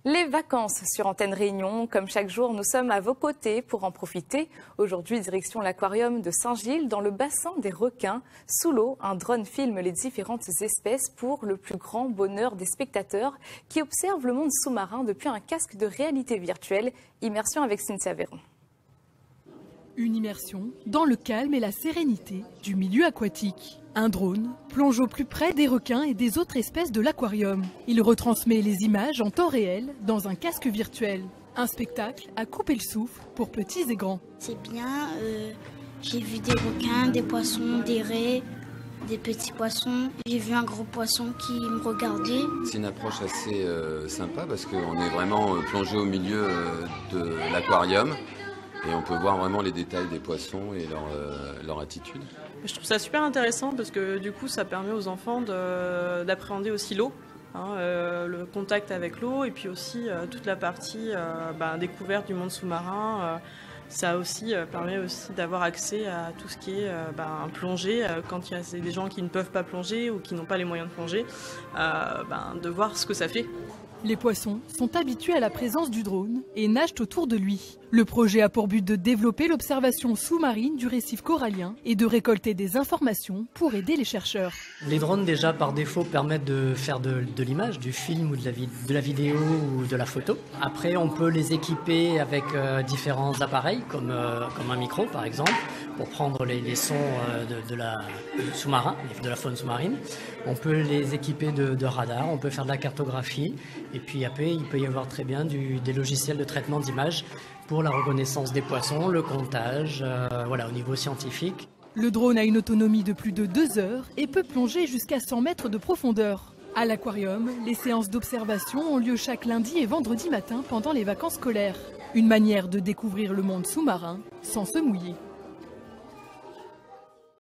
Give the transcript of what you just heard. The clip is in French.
Les vacances sur Antenne Réunion, comme chaque jour, nous sommes à vos côtés pour en profiter. Aujourd'hui, direction l'aquarium de Saint-Gilles, dans le bassin des requins. Sous l'eau, un drone filme les différentes espèces pour le plus grand bonheur des spectateurs qui observent le monde sous-marin depuis un casque de réalité virtuelle. Immersion avec Cynthia Véron. Une immersion dans le calme et la sérénité du milieu aquatique. Un drone plonge au plus près des requins et des autres espèces de l'aquarium. Il retransmet les images en temps réel dans un casque virtuel. Un spectacle à couper le souffle pour petits et grands. C'est bien, j'ai vu des requins, des poissons, des raies, des petits poissons. J'ai vu un gros poisson qui me regardait. C'est une approche assez sympa parce qu'on est vraiment plongé au milieu de l'aquarium. Et on peut voir vraiment les détails des poissons et leur attitude. Je trouve ça super intéressant parce que du coup ça permet aux enfants d'appréhender aussi l'eau, le contact avec l'eau et puis aussi toute la partie découverte du monde sous-marin. Ça aussi permet aussi d'avoir accès à tout ce qui est plongée quand il y a des gens qui ne peuvent pas plonger ou qui n'ont pas les moyens de plonger, de voir ce que ça fait. Les poissons sont habitués à la présence du drone et nagent autour de lui. Le projet a pour but de développer l'observation sous-marine du récif corallien et de récolter des informations pour aider les chercheurs. Les drones déjà par défaut permettent de faire de l'image, du film ou de la vidéo ou de la photo. Après on peut les équiper avec différents appareils comme un micro par exemple pour prendre les sons du sous-marin, de la faune sous-marine. On peut les équiper de radars, on peut faire de la cartographie et puis après il peut y avoir très bien des logiciels de traitement d'images pour la reconnaissance des poissons, le comptage, au niveau scientifique. Le drone a une autonomie de plus de 2 heures et peut plonger jusqu'à 100 mètres de profondeur. À l'aquarium, les séances d'observation ont lieu chaque lundi et vendredi matin pendant les vacances scolaires. Une manière de découvrir le monde sous-marin sans se mouiller.